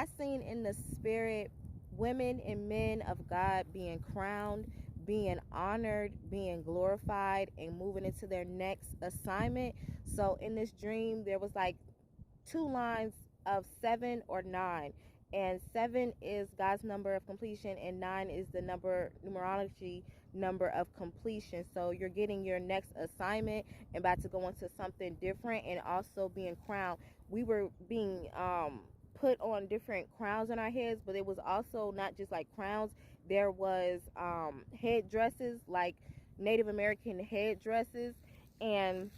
I seen in the spirit women and men of God being crowned, being honored, being glorified, and moving into their next assignment. So in this dream, there was like two lines of 7 or 9, and 7 is God's number of completion, and 9 is the numerology number of completion. So you're getting your next assignment and about to go into something different, and also being crowned. We were being put on different crowns on our heads, but it was also not just like crowns. There was head dresses, like Native American head dresses, and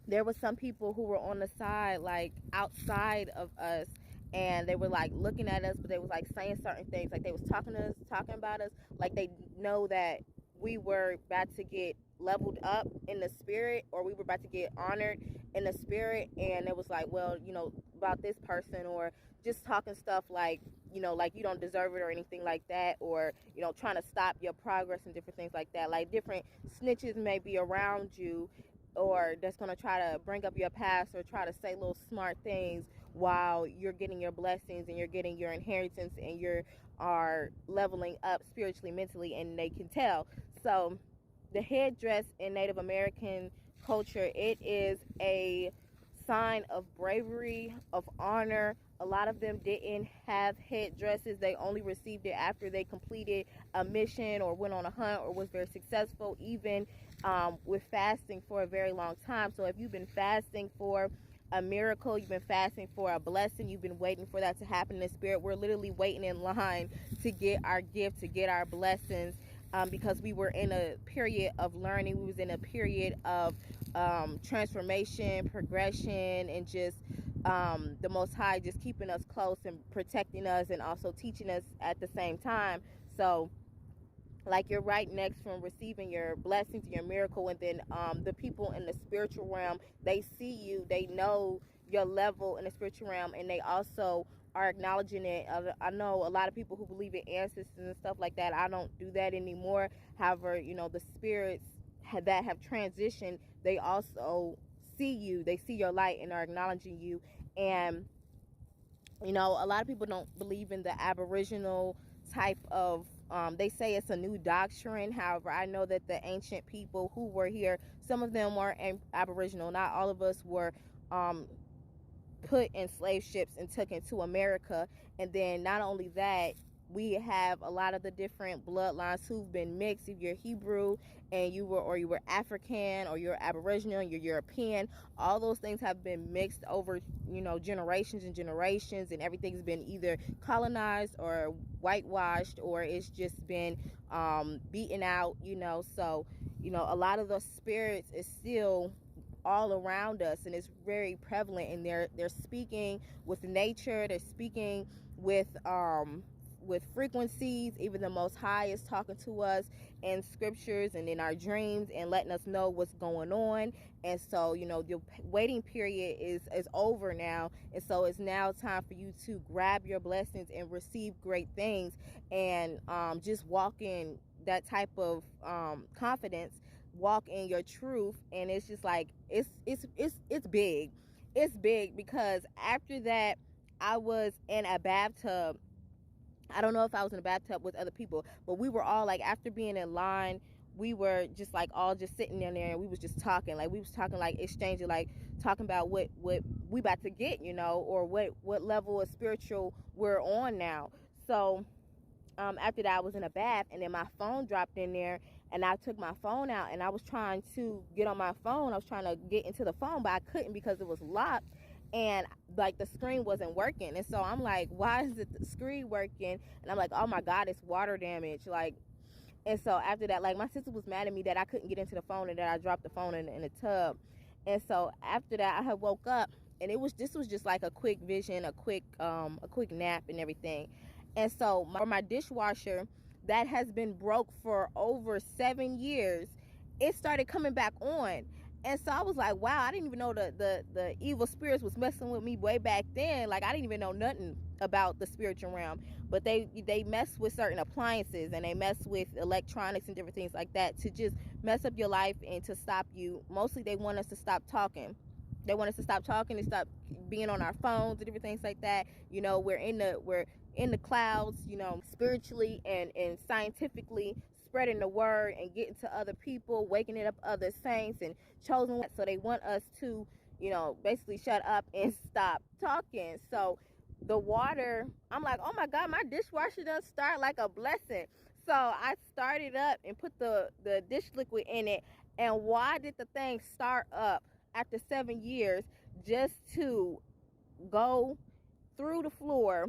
there was some people who were on the side, like outside of us, and they were like looking at us, but they was like saying certain things, like they was talking to us, talking about us, like they know that we were about to get leveled up in the spirit, or we were about to get honored in the spirit. And it was like, well, about this person, or just talking stuff like, like you don't deserve it or anything like that, or trying to stop your progress and different things like that. Like different snitches may be around you, or that's going to try to bring up your past, or try to say little smart things while you're getting your blessings and you're getting your inheritance, and you are leveling up spiritually, mentally, and they can tell. So the headdress in Native American culture, it is a sign of bravery, of honor. A lot of them didn't have headdresses. They only received it after they completed a mission or went on a hunt or was very successful, even with fasting for a very long time. So if you've been fasting for a miracle, you've been fasting for a blessing, you've been waiting for that to happen in the spirit, we're literally waiting in line to get our gift, to get our blessings. Because we were in a period of learning, we was in a period of transformation, progression, and just the Most High just keeping us close and protecting us, and also teaching us at the same time. So like you're right next from receiving your blessings, your miracle, and then the people in the spiritual realm, they see you, they know your level in the spiritual realm, and they also are acknowledging it. I know a lot of people who believe in ancestors and stuff like that. I don't do that anymore. However, the spirits that have transitioned, they also see you, they see your light and are acknowledging you. And a lot of people don't believe in the Aboriginal type of they say it's a new doctrine. However, I know that the ancient people who were here, some of them were Aboriginal. Not all of us were put in slave ships and took into America. And then not only that, we have a lot of the different bloodlines who've been mixed. If you're Hebrew and you were African, or you're Aboriginal, you're European, all those things have been mixed over, generations and generations, and everything's been either colonized or whitewashed, or it's just been beaten out, so a lot of the spirits is still all around us, and it's very prevalent, and they're speaking with nature, they're speaking with frequencies. Even the Most High is talking to us in scriptures and in our dreams, and letting us know what's going on. And so the waiting period is over now, and so it's now time for you to grab your blessings and receive great things, and just walk in that type of confidence, walk in your truth. And it's just like it's big. It's big, because after that I was in a bathtub. I don't know if I was in a bathtub with other people, but we were all like, after being in line, we were just like all just sitting in there, and we was just talking, like we was talking, like exchanging, like talking about what we about to get, or what level of spiritual we're on now. So after that I was in a bath, and then my phone dropped in there, and I took my phone out, and I was trying to get on my phone. I was trying to get into the phone, but I couldn't because it was locked, and like the screen wasn't working. And so I'm like, why is the screen working? And I'm like, oh my God, it's water damage. Like, and so after that, like, my sister was mad at me that I couldn't get into the phone, and that I dropped the phone in the tub. And so after that I had woke up, and this was just like a quick vision, a quick nap and everything. And so my dishwasher that has been broke for over 7 years, it started coming back on. And so I was like, wow, I didn't even know the evil spirits was messing with me way back then. Like, I didn't even know nothing about the spiritual realm. But they mess with certain appliances, and they mess with electronics and different things like that, to just mess up your life and to stop you. Mostly they want us to stop talking. They want us to stop talking and stop being on our phones and different things like that. You know, we're in the clouds, you know, spiritually and scientifically, spreading the word and getting to other people, waking it up other saints and chosen ones. So they want us to, you know, basically shut up and stop talking. So the water, I'm like, oh my God, my dishwasher doesn't start like a blessing. So I started up and put the dish liquid in it. And why did the thing start up after 7 years just to go through the floor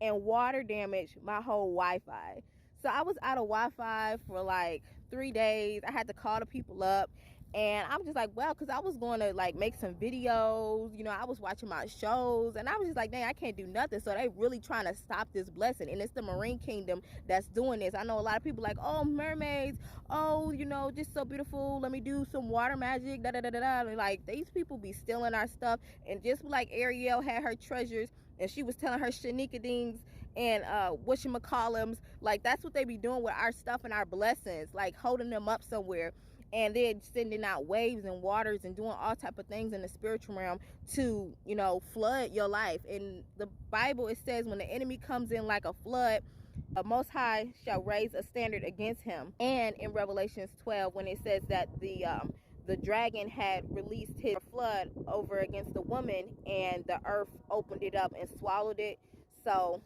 and water damage my whole Wi-Fi? So I was out of Wi-Fi for like 3 days. I had to call the people up, and I'm just like, well, because I was going to like make some videos, you know, I was watching my shows, and I was just like, dang, I can't do nothing. So they really trying to stop this blessing, and it's the marine kingdom that's doing this. I know a lot of people like, oh, mermaids, oh, you know, just so beautiful, let me do some water magic, da da da da da. Like, these people be stealing our stuff, and just like Ariel had her treasures and she was telling her shanikadings and whatchamacallums, like that's what they be doing with our stuff and our blessings, like holding them up somewhere, and then sending out waves and waters and doing all type of things in the spiritual realm to, you know, flood your life. In the Bible, it says when the enemy comes in like a flood, the Most High shall raise a standard against him. And in Revelations 12, when it says that the dragon had released his flood over against the woman, and the earth opened it up and swallowed it. So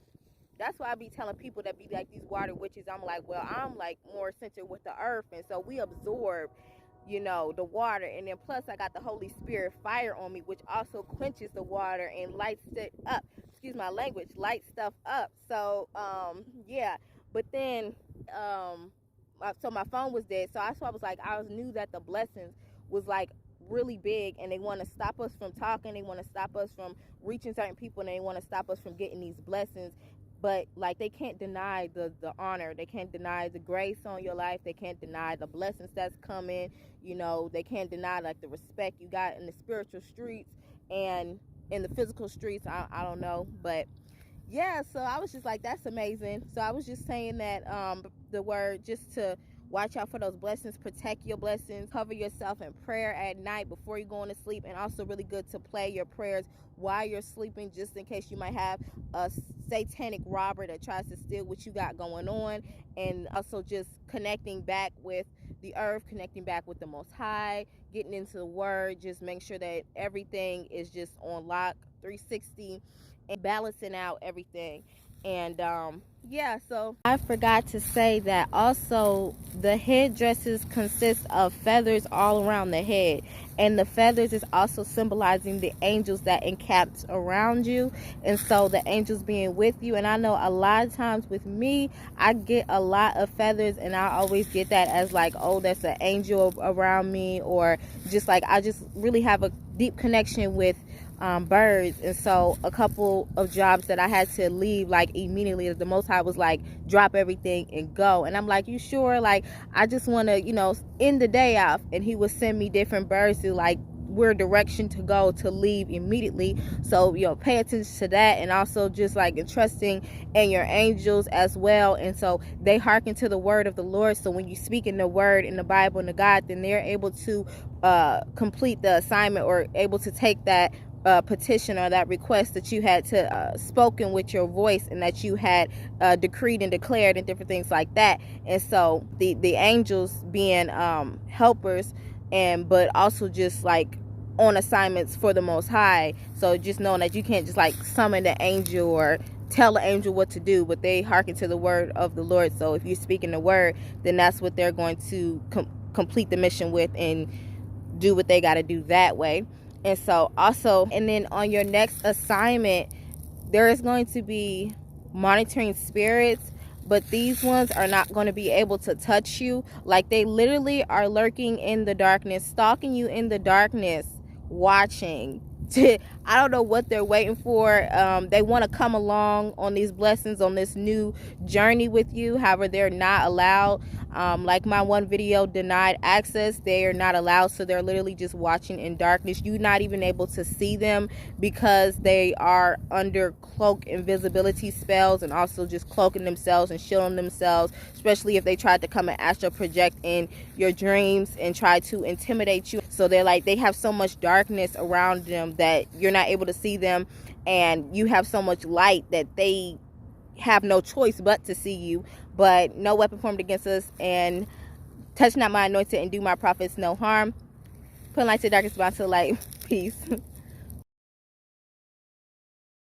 that's why I be telling people that be like these water witches. I'm like, well, I'm like more centered with the earth, and so we absorb, you know, the water, and then plus I got the Holy Spirit fire on me, which also quenches the water and lights it up. Excuse my language, light stuff up. So yeah, but then so my phone was dead, so that's why I was like, I knew that the blessings was like really big, and they want to stop us from talking, they want to stop us from reaching certain people, and they want to stop us from getting these blessings. But like, they can't deny the honor, they can't deny the grace on your life, they can't deny the blessings that's coming, you know, they can't deny like the respect you got in the spiritual streets and in the physical streets. I don't know, but yeah, so I was just like, that's amazing. So I was just saying that the word, just to watch out for those blessings, protect your blessings, cover yourself in prayer at night before you're going to sleep, and also really good to play your prayers while you're sleeping, just in case you might have a satanic robber that tries to steal what you got going on. And also just connecting back with the earth, connecting back with the Most High, getting into the word, just make sure that everything is just on lock 360 and balancing out everything. And yeah, so I forgot to say that also the headdresses consist of feathers all around the head, and the feathers is also symbolizing the angels that encamped around you, and so the angels being with you. And I know a lot of times with me, I get a lot of feathers, and I always get that as like, oh, that's an angel around me, or just like I just really have a deep connection with birds. And so a couple of jobs that I had to leave like immediately, the Most High was like, drop everything and go. And I'm like, you sure? Like, I just want to, you know, end the day off. And he would send me different birds to like where direction to go to leave immediately. So, you know, pay attention to that, and also just like entrusting in your angels as well. And so they hearken to the word of the Lord. So when you speak in the word in the Bible and the God, then they're able to complete the assignment, or able to take that petition or that request that you had to spoken with your voice, and that you had decreed and declared, and different things like that. And so the angels being helpers, and but also just like on assignments for the Most High. So just knowing that you can't just like summon the angel or tell the angel what to do, but they hearken to the word of the Lord. So if you're speaking the word, then that's what they're going to complete the mission with, and do what they got to do that way. And so also, and then on your next assignment, there is going to be monitoring spirits, but these ones are not going to be able to touch you. Like, they literally are lurking in the darkness, stalking you in the darkness, watching. I don't know what they're waiting for. They want to come along on these blessings, on this new journey with you. However, they're not allowed. Like my one video, denied access, they are not allowed. So they're literally just watching in darkness. You're not even able to see them because they are under cloak invisibility spells, and also just cloaking themselves and shielding themselves, especially if they tried to come and astral project in your dreams and try to intimidate you. So they're like, they have so much darkness around them that you're not able to see them, and you have so much light that they have no choice but to see you. But no weapon formed against us, and touch not my anointed and do my prophets no harm. Put light to darkness, bound to light. Peace.